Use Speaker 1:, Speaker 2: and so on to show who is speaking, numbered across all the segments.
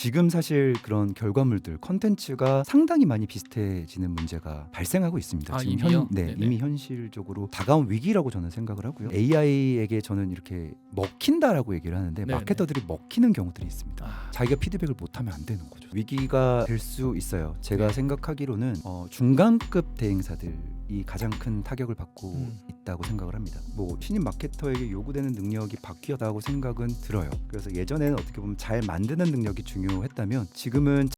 Speaker 1: 지금 사실 그런 결과물들, 컨텐츠가 상당히 많이 비슷해지는 문제가 발생하고 있습니다.
Speaker 2: 아,
Speaker 1: 지금
Speaker 2: 이미요?
Speaker 1: 네,
Speaker 2: 네네.
Speaker 1: 이미 현실적으로 다가온 위기라고 저는 생각을 하고요. AI에게 저는 이렇게 먹힌다라고 얘기를 하는데
Speaker 2: 네네.
Speaker 1: 마케터들이 먹히는 경우들이 있습니다.
Speaker 2: 아,
Speaker 1: 자기가 피드백을 못하면 안 되는 거죠. 위기가 될 수 있어요. 제가
Speaker 2: 네.
Speaker 1: 생각하기로는 중간급 대행사들이 가장 큰 타격을 받고
Speaker 2: 음.
Speaker 1: 있다고 생각을 합니다. 뭐 신입 마케터에게 요구되는 능력이 바뀌었다고 생각은 들어요. 그래서 예전에는 어떻게 보면 잘 만드는 능력이 중요했다면 지금은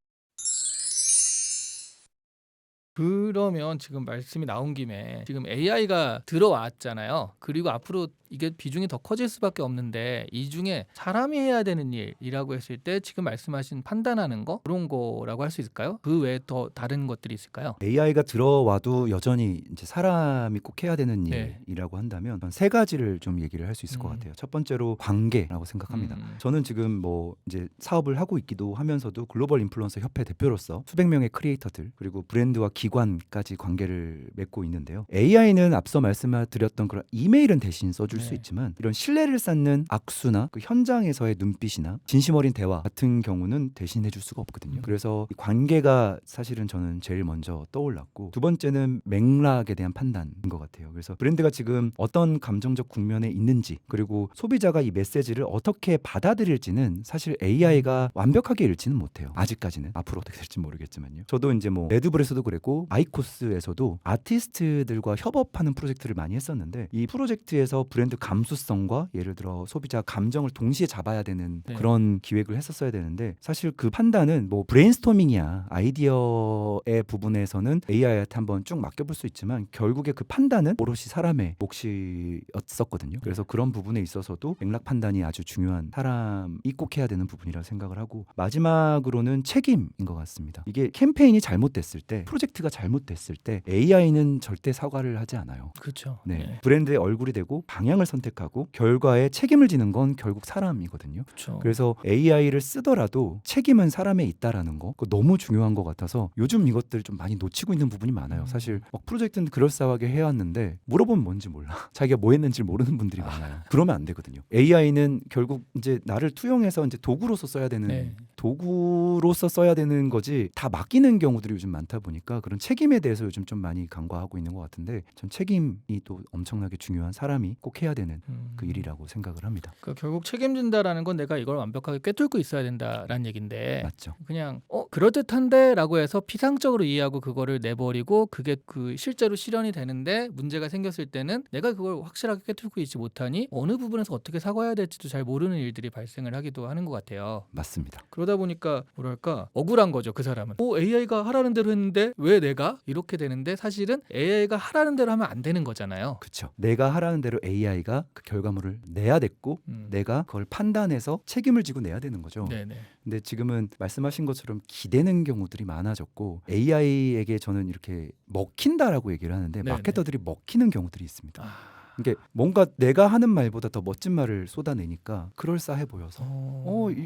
Speaker 2: 그러면 지금 말씀이 나온 김에 지금 AI가 들어왔잖아요. 그리고 앞으로 이게 비중이 더 커질 수밖에 없는데 이 중에 사람이 해야 되는 일이라고 했을 때 지금 말씀하신 판단하는 거 그런 거라고 할 수 있을까요? 그 외에 더 다른 것들이 있을까요?
Speaker 1: AI가 들어와도 여전히 이제 사람이 꼭 해야 되는
Speaker 2: 네.
Speaker 1: 일이라고 한다면 저는 세 가지를 좀 얘기를 할 수 있을 것 같아요. 첫 번째로 관계라고 생각합니다. 저는 지금 뭐 이제 사업을 하고 있기도 하면서도 글로벌 인플루언서 협회 대표로서 수백 명의 크리에이터들 그리고 브랜드와 기관까지 관계를 맺고 있는데요. AI는 앞서 말씀드렸던 그런 이메일은 대신 써줄 수
Speaker 2: 네.
Speaker 1: 있지만 이런 신뢰를 쌓는 악수나 그 현장에서의 눈빛이나 진심 어린 대화 같은 경우는 대신해줄 수가 없거든요. 그래서 이 관계가 사실은 저는 제일 먼저 떠올랐고 두 번째는 맥락에 대한 판단인 것 같아요. 그래서 브랜드가 지금 어떤 감정적 국면에 있는지 그리고 소비자가 이 메시지를 어떻게 받아들일지는 사실 AI가 완벽하게 읽지는 못해요. 아직까지는. 앞으로 어떻게 될지 모르겠지만요. 저도 이제 뭐 레드불에서도 그랬고 아이코스에서도 아티스트들과 협업하는 프로젝트를 많이 했었는데 이 프로젝트에서 브랜드 감수성과 예를 들어 소비자 감정을 동시에 잡아야 되는
Speaker 2: 네.
Speaker 1: 그런 기획을 했었어야 되는데 사실 그 판단은 뭐 브레인스토밍이야 아이디어의 부분에서는 AI한테 한번 쭉 맡겨볼 수 있지만 결국에 그 판단은 오롯이 사람의 몫이었었거든요. 그래서 그런 부분에 있어서도 맥락 판단이 아주 중요한 사람이 꼭 해야 되는 부분이라고 생각을 하고 마지막으로는 책임인 것 같습니다. 이게 캠페인이 잘못됐을 때 프로젝트가 잘못됐을 때 AI는 절대 사과를 하지 않아요.
Speaker 2: 그렇죠.
Speaker 1: 네. 브랜드의 얼굴이 되고 방향을 선택하고 결과에 책임을 지는 건 결국 사람이거든요.
Speaker 2: 그렇죠.
Speaker 1: 그래서 AI를 쓰더라도 책임은 사람에 있다라는 거 그거 너무 중요한 것 같아서 요즘 이것들 좀 많이 놓치고 있는 부분이 많아요. 사실 막 프로젝트는 그럴싸하게 해왔는데 물어보면 뭔지 몰라. 자기가 뭐 했는지 모르는 분들이 많아요. 그러면 안 되거든요. AI는 결국 이제 나를 투영해서 이제 도구로서 써야 되는
Speaker 2: 네.
Speaker 1: 도구로서 써야 되는 거지 다 맡기는 경우들이 요즘 많다 보니까 그런 책임에 대해서 요즘 좀 많이 간과하고 있는 것 같은데 전 책임이 또 엄청나게 중요한 사람이 꼭 해야 되는 그 일이라고 생각을 합니다.
Speaker 2: 그러니까 결국 책임진다라는 건 내가 이걸 완벽하게 꿰뚫고 있어야 된다라는 얘긴데
Speaker 1: 맞죠?
Speaker 2: 그냥 그럴듯한데라고 해서 피상적으로 이해하고 그거를 내버리고 그게 그 실제로 실현이 되는데 문제가 생겼을 때는 내가 그걸 확실하게 꿰뚫고 있지 못하니 어느 부분에서 어떻게 사과해야 될지도 잘 모르는 일들이 발생을 하기도 하는 것 같아요.
Speaker 1: 맞습니다.
Speaker 2: 그러다 보니까 뭐랄까 억울한 거죠. 그 사람은 AI가 하라는 대로 했는데 왜 내가 이렇게 되는데 사실은 AI가 하라는 대로 하면 안 되는 거잖아요.
Speaker 1: 그렇죠. 내가 하라는 대로 AI가 그 결과물을 내야 됐고 내가 그걸 판단해서 책임을 지고 내야 되는 거죠.
Speaker 2: 네네.
Speaker 1: 근데 지금은 말씀하신 것처럼 기대는 경우들이 많아졌고 AI에게 저는 이렇게 먹힌다라고 얘기를 하는데
Speaker 2: 네네.
Speaker 1: 마케터들이 먹히는 경우들이 있습니다.
Speaker 2: 아,
Speaker 1: 이게 뭔가 내가 하는 말보다 더 멋진 말을 쏟아내니까 그럴싸해 보여서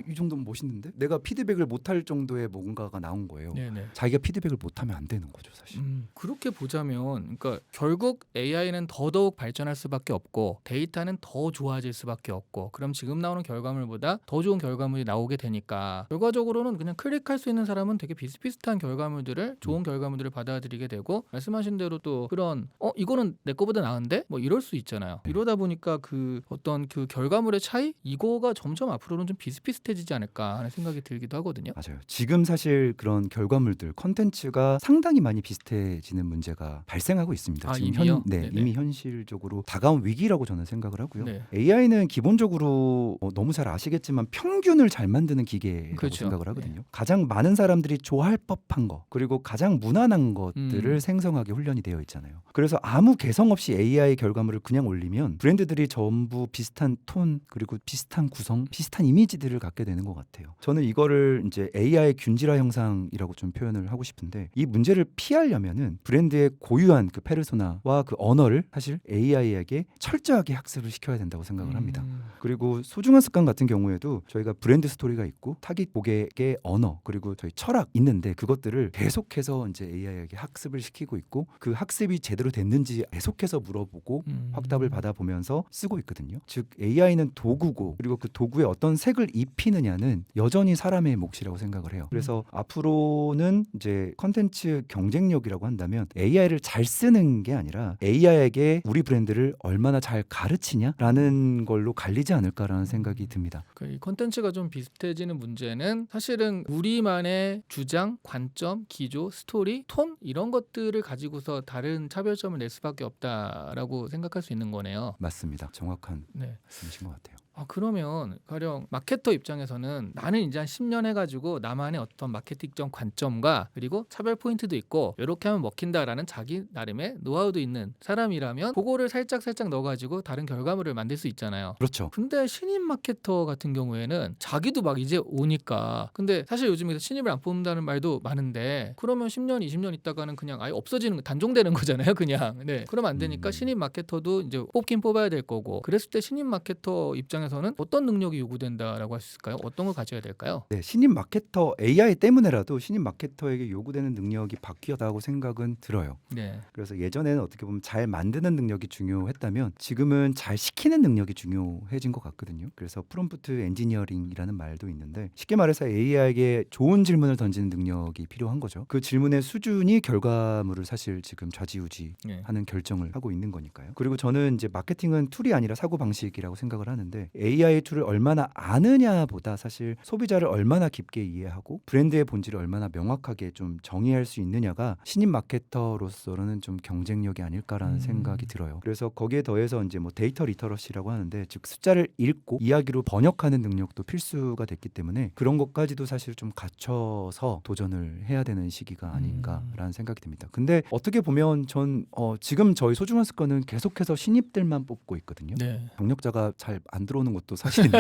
Speaker 1: 이 정도면 멋있는데 내가 피드백을 못할 정도의 뭔가가 나온 거예요.
Speaker 2: 네네.
Speaker 1: 자기가 피드백을 못하면 안 되는 거죠 사실.
Speaker 2: 그렇게 보자면 그러니까 결국 AI는 더더욱 발전할 수밖에 없고 데이터는 더 좋아질 수밖에 없고 그럼 지금 나오는 결과물보다 더 좋은 결과물이 나오게 되니까 결과적으로는 그냥 클릭할 수 있는 사람은 되게 비슷비슷한 결과물들을 좋은 결과물들을 받아들이게 되고 말씀하신 대로 또 그런 이거는 내 거보다 나은데 뭐 이럴 수 있잖아요. 이러다 보니까 그 어떤 그 결과물의 차이 이거가 점점 앞으로는 좀 비슷비슷해지지 않을까 하는 생각이 들기도 하거든요.
Speaker 1: 맞아요. 지금 사실 그런 결과물들, 컨텐츠가 상당히 많이 비슷해지는 문제가 발생하고 있습니다.
Speaker 2: 아,
Speaker 1: 지금
Speaker 2: 이미요?
Speaker 1: 네,
Speaker 2: 네네.
Speaker 1: 이미 현실적으로 다가온 위기라고 저는 생각을 하고요.
Speaker 2: 네.
Speaker 1: AI는 기본적으로 너무 잘 아시겠지만 평균을 잘 만드는 기계라고
Speaker 2: 그렇죠.
Speaker 1: 생각을 하거든요. 가장 많은 사람들이 좋아할 법한 거 그리고 가장 무난한 것들을 생성하게 훈련이 되어 있잖아요. 그래서 아무 개성 없이 AI 결과물을 그냥 올리면 브랜드들이 전부 비슷한 톤 그리고 비슷한 구성, 비슷한 이미지들을 갖게 되는 것 같아요. 저는 이거를 이제 AI 균질화 형상이라고 좀 표현을 하고 싶은데 이 문제를 피하려면은 브랜드의 고유한 그 페르소나와 그 언어를 사실 AI에게 철저하게 학습을 시켜야 된다고 생각을 합니다. 그리고 소중한 습관 같은 경우에도 저희가 브랜드 스토리가 있고 타깃 고객의 언어 그리고 저희 철학 있는데 그것들을 계속해서 이제 AI에게 학습을 시키고 있고 그 학습이 제대로 됐는지 계속해서 물어보고 확답을 받아보면서 쓰고 있거든요. 즉 AI는 도구고 그리고 그 도구에 어떤 색을 입히느냐는 여전히 사람의 몫이라고 생각을 해요. 그래서 앞으로는 이제 컨텐츠 경쟁력이라고 한다면 AI를 잘 쓰는 게 아니라 AI에게 우리 브랜드를 얼마나 잘 가르치냐라는 걸로 갈리지 않을까라는 생각이 듭니다.
Speaker 2: 이 콘텐츠가 좀 비슷해지는 문제는 사실은 우리만의 주장, 관점, 기조, 스토리, 톤 이런 것들을 가지고서 다른 차별점을 낼 수밖에 없다라고 생각할 수 있는 거네요.
Speaker 1: 맞습니다. 정확한
Speaker 2: 네.
Speaker 1: 말씀이신 것 같아요.
Speaker 2: 그러면 가령 마케터 입장에서는 나는 이제 한 10년 해가지고 나만의 어떤 마케팅적 관점과 그리고 차별 포인트도 있고 이렇게 하면 먹힌다라는 자기 나름의 노하우도 있는 사람이라면 그거를 살짝 넣어가지고 다른 결과물을 만들 수 있잖아요.
Speaker 1: 그렇죠.
Speaker 2: 근데 신입 마케터 같은 경우에는 자기도 막 이제 오니까 근데 사실 요즘에 신입을 안 뽑는다는 말도 많은데 그러면 10년, 20년 있다가는 그냥 아예 없어지는 단종되는 거잖아요. 그냥. 네. 그러면 안 되니까 신입 마케터도 이제 뽑긴 뽑아야 될 거고 그랬을 때 신입 마케터 입장에서는 어떤 능력이 요구된다라고 할 수 있을까요? 어떤 걸 가져야 될까요?
Speaker 1: 네, 신입 마케터 AI 때문에라도 신입 마케터에게 요구되는 능력이 바뀌었다고 생각은 들어요.
Speaker 2: 네.
Speaker 1: 그래서 예전에는 어떻게 보면 잘 만드는 능력이 중요했다면 지금은 잘 시키는 능력이 중요해진 것 같거든요. 그래서 프롬프트 엔지니어링이라는 말도 있는데 쉽게 말해서 AI에게 좋은 질문을 던지는 능력이 필요한 거죠. 그 질문의 수준이 결과물을 사실 지금 좌지우지하는 결정을 하고 있는 거니까요. 그리고 저는 이제 마케팅은 툴이 아니라 사고 방식이라고 생각을 하는데 AI 툴을 얼마나 아느냐보다 사실 소비자를 얼마나 깊게 이해하고 브랜드의 본질을 얼마나 명확하게 좀 정의할 수 있느냐가 신입 마케터로서는 좀 경쟁력이 아닐까라는 생각이 들어요. 그래서 거기에 더해서 이제 뭐 데이터 리터러시라고 하는데 즉 숫자를 읽고 이야기로 번역하는 능력도 필수가 됐기 때문에 그런 것까지도 사실 좀 갖춰서 도전을 해야 되는 시기가 아닌가라는 생각이 듭니다. 근데 어떻게 보면 전 지금 저희 소중한 습관은 계속해서 신입들만 뽑고 있거든요.
Speaker 2: 네.
Speaker 1: 경력자가 잘 안 들어오는 것도 사실인데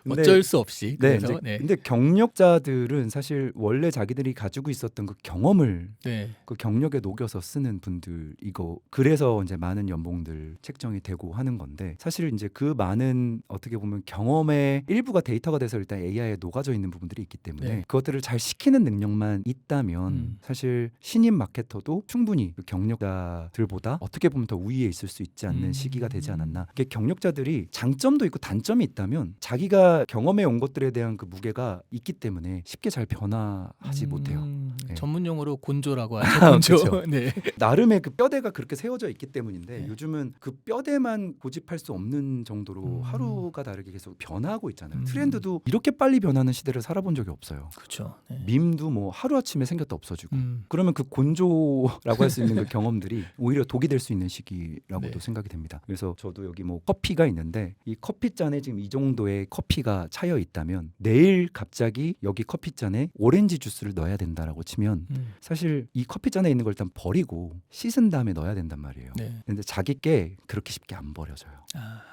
Speaker 2: 어쩔 수 없이.
Speaker 1: 네,
Speaker 2: 그래서
Speaker 1: 이제 근데 경력자들은 사실 원래 자기들이 가지고 있었던 그 경험을
Speaker 2: 네.
Speaker 1: 그 경력에 녹여서 쓰는 분들이고 그래서 이제 많은 연봉들 책정이 되고 하는 건데 사실 이제 그 많은 어떻게 보면 경험의 일부가 데이터가 돼서 일단 AI에 녹아져 있는 부분들이 있기 때문에
Speaker 2: 네.
Speaker 1: 그것들을 잘 시키는 능력만 있다면 사실 신입 마케터도 충분히 그 경력자들보다 어떻게 보면 더 우위에 있을 수 있지 않는 시기가 되지 않았나. 이게 경력자들이 장점도 있고 단점이 있다면 자기가 경험해 온 것들에 대한 그 무게가 있기 때문에 쉽게 잘 변화하지 못해요. 네.
Speaker 2: 전문 용어로 곤조라고 하죠. 곤조.
Speaker 1: 그렇죠.
Speaker 2: 네.
Speaker 1: 나름의 그 뼈대가 그렇게 세워져 있기 때문인데
Speaker 2: 네.
Speaker 1: 요즘은 그 뼈대만 고집할 수 없는 정도로 하루가 다르게 계속 변화하고 있잖아요. 트렌드도 이렇게 빨리 변하는 시대를 살아본 적이 없어요.
Speaker 2: 그렇죠. 네.
Speaker 1: 밈도 뭐 하루아침에 생겼다 없어지고 그러면 그 곤조라고 할 수 있는 그 경험들이 오히려 독이 될 수 있는 시기라고도
Speaker 2: 네.
Speaker 1: 생각이 됩니다. 그래서 저도 여기 뭐 커피가 있는데 이 커피잔에 지금 이 정도의 커피가 차여 있다면 내일 갑자기 여기 커피잔에 오렌지 주스를 넣어야 된다라고 치면 사실 이 커피잔에 있는 걸 일단 버리고 씻은 다음에 넣어야 된단 말이에요.
Speaker 2: 네.
Speaker 1: 근데 자기께 그렇게 쉽게 안 버려져요.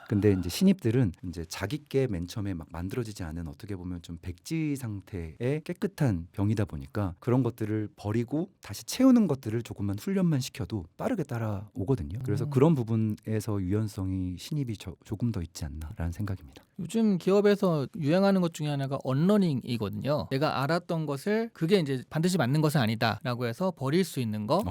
Speaker 1: 근데 이제 신입들은 이제 자기께 맨 처음에 막 만들어지지 않은 어떻게 보면 좀 백지 상태의 깨끗한 병이다 보니까 그런 것들을 버리고 다시 채우는 것들을 조금만 훈련만 시켜도 빠르게 따라오거든요. 그래서 그런 부분에서 유연성이 신입이 조금 더 있지 않나라는 생각입니다.
Speaker 2: 요즘 기업에서 유행하는 것 중에 하나가 언러닝이거든요. 내가 알았던 것을 그게 이제 반드시 맞는 것은 아니다라고 해서 버릴 수 있는 거.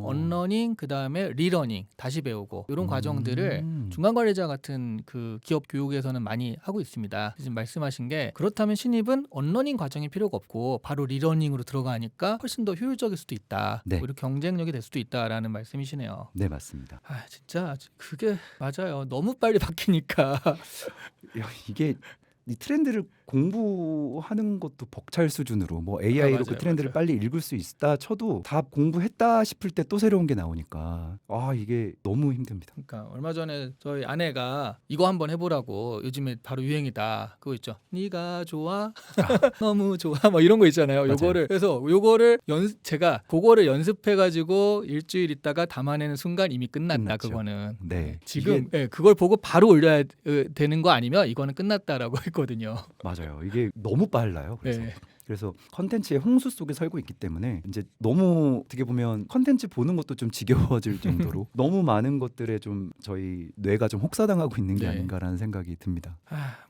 Speaker 2: 언러닝 그다음에 리러닝 다시 배우고 이런 과정들을 중간 관리자 같은 그 기업 교육에서는 많이 하고 있습니다. 지금 말씀하신 게 그렇다면 신입은 언러닝 과정이 필요가 없고 바로 리러닝으로 들어가니까 훨씬 더 효율적일 수도 있다.
Speaker 1: 네.
Speaker 2: 오히려 경쟁력이 될 수도 있다라는 말씀이시네요.
Speaker 1: 네, 맞습니다.
Speaker 2: 진짜 그게 맞아요. 너무 빨리 바뀌니까.
Speaker 1: 야, 이게 이 트렌드를 공부하는 것도 벅찰 수준으로 뭐 AI로
Speaker 2: 맞아요,
Speaker 1: 그 트렌드를
Speaker 2: 맞아요.
Speaker 1: 빨리 읽을 수 있다 쳐도 다 공부했다 싶을 때 또 새로운 게 나오니까 이게 너무 힘듭니다.
Speaker 2: 그러니까 얼마 전에 저희 아내가 이거 한번 해보라고 요즘에 바로 유행이다 그거 있죠. 네가 좋아 너무 좋아 뭐 이런 거 있잖아요.
Speaker 1: 맞아요.
Speaker 2: 요거를 그래서 요거를 제가 그거를 연습해가지고 일주일 있다가 담아내는 순간 이미 끝났다.
Speaker 1: 끝났죠.
Speaker 2: 그거는
Speaker 1: 네.
Speaker 2: 지금 그걸 보고 바로 올려야 되는 거 아니면 이거는 끝났다라고 했거든요.
Speaker 1: 맞아요. 이게 너무 빨라요. 그래서
Speaker 2: 네.
Speaker 1: 그래서 컨텐츠의 홍수 속에 살고 있기 때문에 이제 너무 어떻게 보면 컨텐츠 보는 것도 좀 지겨워질 정도로 너무 많은 것들에 좀 저희 뇌가 좀 혹사당하고 있는 게
Speaker 2: 네.
Speaker 1: 아닌가라는 생각이 듭니다.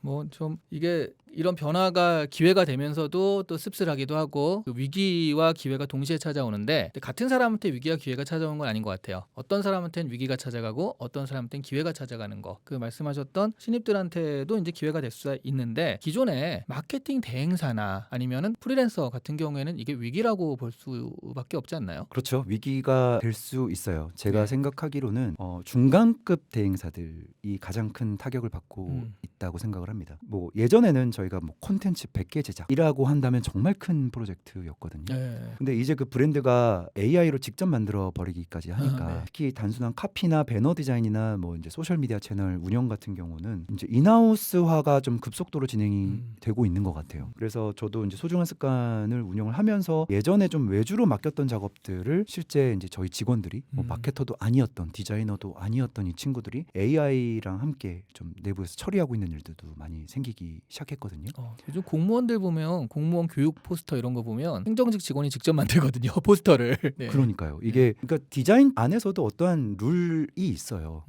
Speaker 2: 뭐 좀 이게 이런 변화가 기회가 되면서도 또 씁쓸하기도 하고 그 위기와 기회가 동시에 찾아오는데 같은 사람한테 위기와 기회가 찾아오는 건 아닌 것 같아요. 어떤 사람한테는 위기가 찾아가고 어떤 사람한테는 기회가 찾아가는 거. 그 말씀하셨던 신입들한테도 이제 기회가 될 수 있는데 기존에 마케팅 대행사나 아니면은 프리랜서 같은 경우에는 이게 위기라고 볼 수밖에 없지 않나요?
Speaker 1: 그렇죠. 위기가 될 수 있어요. 제가
Speaker 2: 네.
Speaker 1: 생각하기로는 중간급 대행사들이 가장 큰 타격을 받고 있다고 생각을 합니다. 뭐 예전에는 저희가 뭐 콘텐츠 100개 제작이라고 한다면 정말 큰 프로젝트였거든요.
Speaker 2: 네.
Speaker 1: 근데 이제 그 브랜드가 AI로 직접 만들어 버리기까지 하니까
Speaker 2: 네.
Speaker 1: 특히 단순한 카피나 배너 디자인이나 뭐 이제 소셜 미디어 채널 운영 같은 경우는 이제 인하우스화가 좀 급속도로 진행이 되고 있는 것 같아요. 그래서 저도 이제 소중한 습관을 운영을 하면서 예전에 좀 외주로 맡겼던 작업들을 실제 이제 저희 직원들이 뭐 마케터도 아니었던 디자이너도 아니었던 이 친구들이 AI랑 함께 좀 내부에서 처리하고 있는 일들도 많이 생기기 시작했거든요.
Speaker 2: 요즘 공무원들 보면 공무원 교육 포스터 이런 거 보면 행정직 직원이 직접 만들거든요. 포스터를. 네.
Speaker 1: 그러니까요. 이게 그러니까 디자인 안에서도 어떠한 룰이 있어요.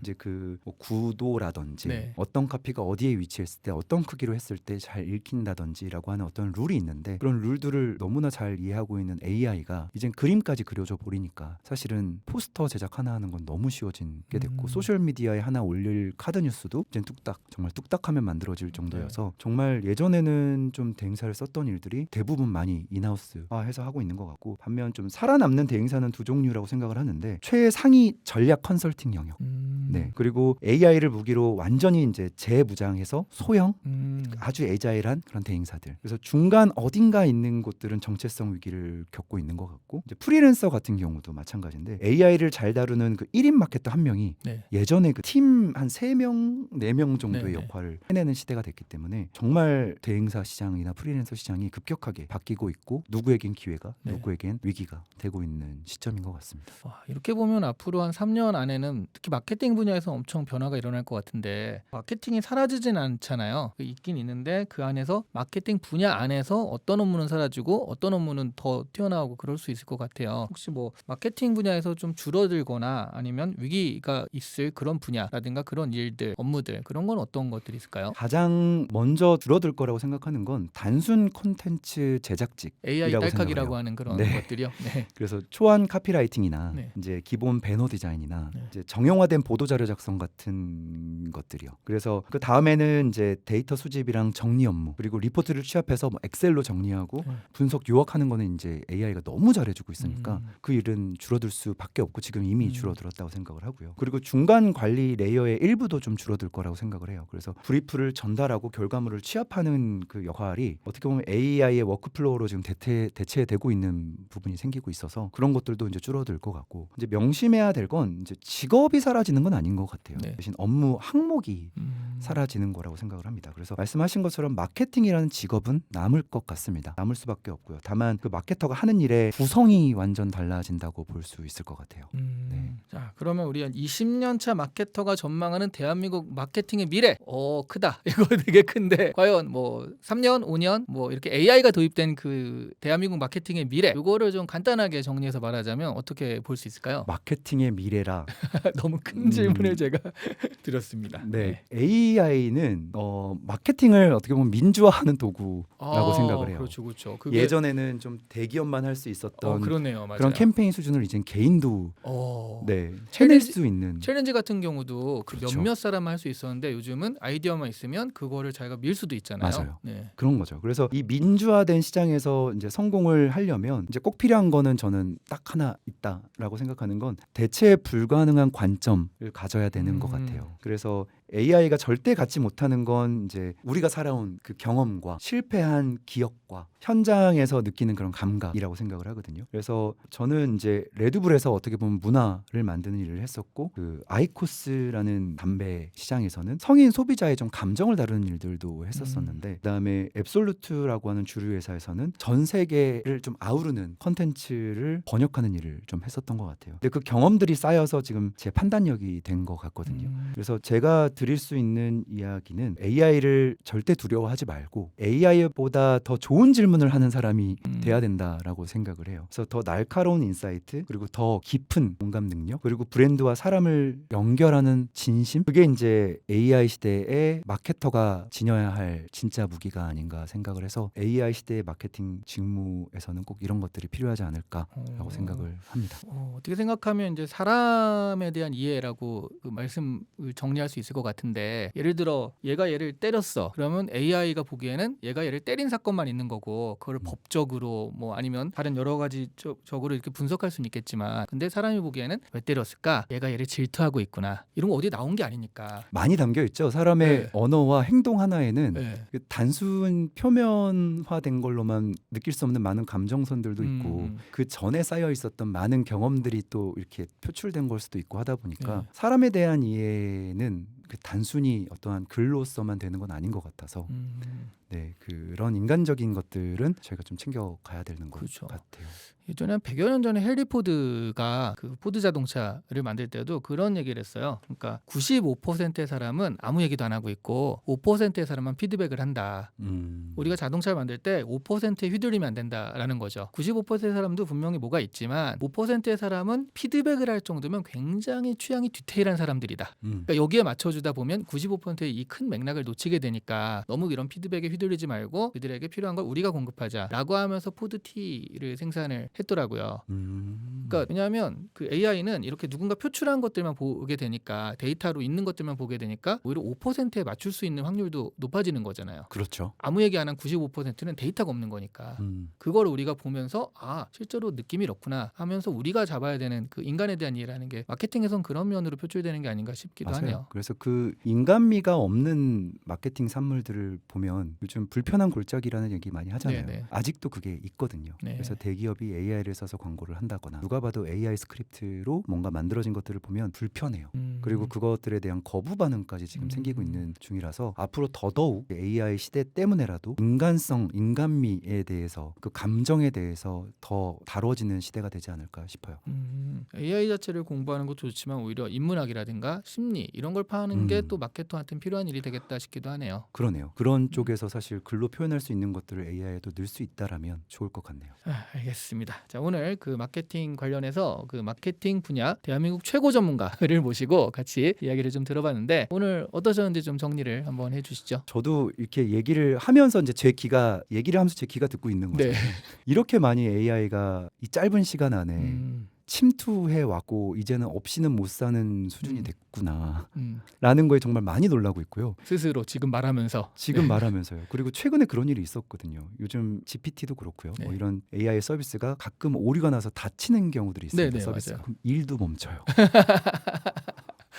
Speaker 1: 이제 그뭐 구도라든지
Speaker 2: 네.
Speaker 1: 어떤 카피가 어디에 위치했을 때 어떤 크기로 했을 때 잘 읽힌다든지라고 하는 어떤 룰이 있는데 그런 룰들을 너무나 잘 이해하고 있는 AI가 이젠 그림까지 그려줘 버리니까 사실은 포스터 제작 하나 하는 건 너무 쉬워진 게 됐고 소셜 미디어에 하나 올릴 카드 뉴스도 이젠 뚝딱 정말 뚝딱하면 만들어질 정도여서 정말 예전에는 좀 대행사를 썼던 일들이 대부분 많이 인하우스화해서 하고 있는 것 같고 반면 좀 살아남는 대행사는 두 종류라고 생각을 하는데 최상위 전략 컨설팅 영역 네. 그리고 AI를 무기로 완전히 이제 재무장해서 소형 아주 애자일한 그런 대행사들. 그래서 중간 어딘가 있는 곳들은 정체성 위기를 겪고 있는 것 같고 이제 프리랜서 같은 경우도 마찬가지인데 AI를 잘 다루는 그 1인 마케터 한 명이
Speaker 2: 네.
Speaker 1: 예전에 그 팀 한 3명, 4명 정도의
Speaker 2: 네네.
Speaker 1: 역할을 해내는 시대가 됐기 때문에 정말 대행사 시장이나 프리랜서 시장이 급격하게 바뀌고 있고 누구에겐 기회가
Speaker 2: 네.
Speaker 1: 누구에겐 위기가 되고 있는 시점인 것 같습니다.
Speaker 2: 이렇게 보면 앞으로 한 3년 안에는 특히 마케팅 분야에서 엄청 변화가 일어날 것 같은데 마케팅이 사라지진 않잖아요. 있긴 있는데 그 안에서 마케팅 분야 안에서 어떤 업무는 사라지고 어떤 업무는 더 튀어나오고 그럴 수 있을 것 같아요. 혹시 뭐 마케팅 분야에서 좀 줄어들거나 아니면 위기가 있을 그런 분야라든가 그런 일들, 업무들 그런 건 어떤 것들이 있을까요?
Speaker 1: 가장 먼저 줄어들 거라고 생각하는 건 단순 콘텐츠 제작직
Speaker 2: AI
Speaker 1: 이라고
Speaker 2: 딸깍이라고
Speaker 1: 생각을 해요.
Speaker 2: 하는 그런
Speaker 1: 네.
Speaker 2: 것들이요. 네.
Speaker 1: 그래서 초안 카피라이팅이나
Speaker 2: 네.
Speaker 1: 이제 기본 배너 디자인이나
Speaker 2: 네.
Speaker 1: 이제 정형화된 보도 자료 작성 같은 것들이요. 그래서 그 다음에는 이제 데이터 수집이랑 정리 업무 그리고 리포트를 취합해서 뭐 엑셀로 정리하고
Speaker 2: 네.
Speaker 1: 분석 요약하는 거는 이제 AI가 너무 잘해주고 있으니까 그 일은 줄어들 수밖에 없고 지금 이미 줄어들었다고 생각을 하고요. 그리고 중간 관리 레이어의 일부도 좀 줄어들 거라고 생각을 해요. 그래서 브리프를 전달하고 결과물을 취합하는 그 역할이 어떻게 보면 AI의 워크플로우로 지금 대체되고 있는 부분이 생기고 있어서 그런 것들도 이제 줄어들 것 같고 이제 명심해야 될 건 이제 직업이 사라지는 건 아닌 것 같아요.
Speaker 2: 네.
Speaker 1: 대신 업무 항목이 사라지는 거라고 생각을 합니다. 그래서 말씀하신 것처럼 마케팅이라는 직업은 남을 것 같습니다. 남을 수밖에 없고요. 다만 그 마케터가 하는 일의 구성이 완전 달라진다고 볼 수 있을 것 같아요. 네.
Speaker 2: 자, 그러면 우리 한 20년 차 마케터가 전망하는 대한민국 마케팅의 미래. 크다. 이거 되게 큰데 과연 뭐 3년, 5년 뭐 이렇게 AI가 도입된 그 대한민국 마케팅의 미래. 이거를 좀 간단하게 정리해서 말하자면 어떻게 볼 수 있을까요?
Speaker 1: 마케팅의 미래라.
Speaker 2: 너무 큰 질문을 제가 드렸습니다.
Speaker 1: 네. AI는 마케팅을 어떻게 보면 민주화하는 도구라고 생각을 해요.
Speaker 2: 그렇죠, 그렇죠. 그게
Speaker 1: 예전에는 좀 대기업만 할 수 있었던
Speaker 2: 그러네요, 맞아요.
Speaker 1: 그런 캠페인 수준을 이젠 개인도
Speaker 2: 챌린지-
Speaker 1: 해낼 수 있는
Speaker 2: 챌린지 같은 경우도 그
Speaker 1: 그렇죠.
Speaker 2: 몇몇 사람 할 수 있었는데 요즘은 아이디어만 있으면 그거를 자기가 밀 수도 있잖아요.
Speaker 1: 맞아요.
Speaker 2: 네.
Speaker 1: 그런 거죠. 그래서 이 민주화된 시장에서 이제 성공을 하려면 이제 꼭 필요한 거는 저는 딱 하나 있다라고 생각하는 건 대체 불가능한 관점을 가져야 되는 것 같아요. 그래서 AI가 절대 갖지 못하는 건 이제 우리가 살아온 그 경험과 실패한 기억과 현장에서 느끼는 그런 감각이라고 생각을 하거든요. 그래서 저는 이제 레드불에서 어떻게 보면 문화를 만드는 일을 했었고 그 아이코스라는 담배 시장에서는 성인 소비자의 좀 감정을 다루는 일들도 했었었는데 그다음에 앱솔루트라고 하는 주류 회사에서는 전 세계를 좀 아우르는 컨텐츠를 번역하는 일을 좀 했었던 것 같아요. 근데 그 경험들이 쌓여서 지금 제 판단력이 된 것 같거든요. 그래서 제가 드릴 수 있는 이야기는 AI를 절대 두려워하지 말고 AI보다 더 좋은 질문을 하는 사람이 돼야 된다라고 생각을 해요. 그래서 더 날카로운 인사이트, 그리고 더 깊은 공감 능력, 그리고 브랜드와 사람을 연결하는 진심, 그게 이제 AI 시대의 마케터가 지녀야 할 진짜 무기가 아닌가 생각을 해서 AI 시대의 마케팅 직무에서는 꼭 이런 것들이 필요하지 않을까라고 생각을 합니다.
Speaker 2: 어떻게 생각하면 이제 사람에 대한 이해라고 그 말씀을 정리할 수 있을 것 같은데, 예를 들어 얘가 얘를 때렸어. 그러면 AI가 보기에는 얘가 얘를 때린 사건만 있는 거고, 그걸 법적으로 뭐 아니면 다른 여러 가지 적으로 이렇게 분석할 수는 있겠지만, 근데 사람이 보기에는 왜 때렸을까? 얘가 얘를 질투하고 있구나. 이런 거 어디 나온 게 아니니까.
Speaker 1: 많이 담겨 있죠. 사람의
Speaker 2: 네.
Speaker 1: 언어와 행동 하나에는
Speaker 2: 네.
Speaker 1: 그 단순 표면화된 걸로만 느낄 수 없는 많은 감정선들도 있고 그 전에 쌓여 있었던 많은 경험들이 또 이렇게 표출된 걸 수도 있고 하다 보니까
Speaker 2: 네.
Speaker 1: 사람에 대한 이해는 그 단순히 어떠한 글로서만 되는 건 아닌 것 같아서 네, 그런 인간적인 것들은 저희가 좀 챙겨가야 되는 것
Speaker 2: 그렇죠.
Speaker 1: 같아요.
Speaker 2: 예전에 한 100여 년 전에 헨리 포드가 그 포드 자동차를 만들 때도 그런 얘기를 했어요. 그러니까 95%의 사람은 아무 얘기도 안 하고 있고 5%의 사람만 피드백을 한다. 우리가 자동차를 만들 때 5%에 휘둘리면 안 된다라는 거죠. 95%의 사람도 분명히 뭐가 있지만 5%의 사람은 피드백을 할 정도면 굉장히 취향이 디테일한 사람들이다. 그러니까 여기에 맞춰주다 보면 95%의 이 큰 맥락을 놓치게 되니까 너무 이런 피드백에 휘둘리지 말고 그들에게 필요한 걸 우리가 공급하자라고 하면서 포드T를 생산을 했더라고요. 그러니까 왜냐하면 그 AI는 이렇게 누군가 표출한 것들만 보게 되니까, 데이터로 있는 것들만 보게 되니까 오히려 5%에 맞출 수 있는 확률도 높아지는 거잖아요.
Speaker 1: 그렇죠.
Speaker 2: 아무 얘기 안 한 95%는 데이터가 없는 거니까 그거를 우리가 보면서 아 실제로 느낌이 이렇구나 하면서 우리가 잡아야 되는 그 인간에 대한 이해라는 게 마케팅에선 그런 면으로 표출되는 게 아닌가 싶기도
Speaker 1: 맞아요.
Speaker 2: 하네요.
Speaker 1: 그래서 그 인간미가 없는 마케팅 산물들을 보면 요즘 불편한 골짜기라는 얘기 많이 하잖아요.
Speaker 2: 네네.
Speaker 1: 아직도 그게 있거든요.
Speaker 2: 네.
Speaker 1: 그래서 대기업이 AI를 써서 광고를 한다거나 누가 봐도 AI 스크립트로 뭔가 만들어진 것들을 보면 불편해요. 그리고 그것들에 대한 거부 반응까지 지금 생기고 있는 중이라서 앞으로 더더욱 AI 시대 때문에라도 인간성, 인간미에 대해서 그 감정에 대해서 더 다뤄지는 시대가 되지 않을까 싶어요.
Speaker 2: AI 자체를 공부하는 것도 좋지만 오히려 인문학이라든가 심리 이런 걸 파는 게 또 마케터한테는 필요한 일이 되겠다 싶기도 하네요.
Speaker 1: 그러네요. 그런 쪽에서 사실 글로 표현할 수 있는 것들을 AI에도 넣을 수 있다라면 좋을 것 같네요.
Speaker 2: 알겠습니다. 자, 오늘 그 마케팅 관련해서 그 마케팅 분야 대한민국 최고 전문가를 모시고 같이 이야기를 좀 들어봤는데 오늘 어떠셨는지 좀 정리를 한번 해주시죠.
Speaker 1: 저도 이렇게 얘기를 하면서 이제 얘기를 하면서 제 귀가 듣고 있는 거죠.
Speaker 2: 네.
Speaker 1: 이렇게 많이 AI가 이 짧은 시간 안에 침투해 왔고 이제는 없이는 못 사는 수준이 됐구나 라는 거에 정말 많이 놀라고 있고요.
Speaker 2: 스스로 지금 말하면서
Speaker 1: 지금 말하면서요. 그리고 최근에 그런 일이 있었거든요. 요즘 GPT도 그렇고요.
Speaker 2: 네.
Speaker 1: 뭐 이런 AI 서비스가 가끔 오류가 나서 닫히는 경우들이 있습니다.
Speaker 2: 네네,
Speaker 1: 서비스.
Speaker 2: 맞아요.
Speaker 1: 그럼 일도 멈춰요.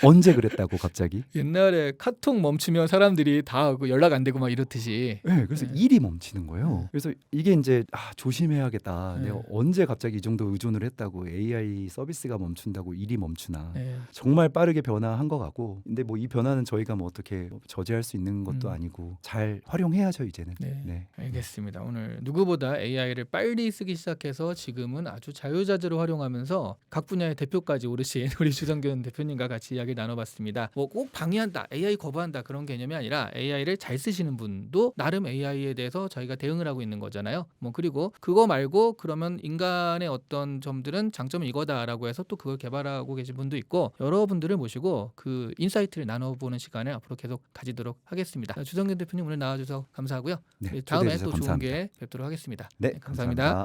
Speaker 1: 언제 그랬다고 갑자기?
Speaker 2: 옛날에 카톡 멈추면 사람들이 다 연락 안 되고 막 이렇듯이.
Speaker 1: 네, 그래서 일이 멈추는 거예요. 그래서 이게 이제 조심해야겠다.
Speaker 2: 네.
Speaker 1: 내가 언제 갑자기 이 정도 의존을 했다고 AI 서비스가 멈춘다고 일이 멈추나.
Speaker 2: 네.
Speaker 1: 정말 빠르게 변화한 것 같고, 근데 뭐 이 변화는 저희가 뭐 어떻게 저지할 수 있는 것도 아니고 잘 활용해야죠 이제는.
Speaker 2: 네. 알겠습니다. 오늘 누구보다 AI를 빨리 쓰기 시작해서 지금은 아주 자유자재로 활용하면서 각 분야의 대표까지 오르신 우리 주성균 대표님과 같이 이야기를 나눠봤습니다. 뭐 꼭 방해한다, AI 거부한다 그런 개념이 아니라 AI를 잘 쓰시는 분도 나름 AI에 대해서 저희가 대응을 하고 있는 거잖아요. 뭐 그리고 그거 말고 그러면 인간의 어떤 점들은 장점은 이거다라고 해서 또 그걸 개발하고 계신 분도 있고, 여러분들을 모시고 그 인사이트를 나눠보는 시간을 앞으로 계속 가지도록 하겠습니다. 주성균 대표님 오늘 나와주셔서 감사하고요.
Speaker 1: 네,
Speaker 2: 다음에
Speaker 1: 초대해 주셔서
Speaker 2: 또 좋은
Speaker 1: 감사합니다.
Speaker 2: 기회 뵙도록 하겠습니다.
Speaker 1: 네,
Speaker 2: 감사합니다.
Speaker 1: 감사합니다.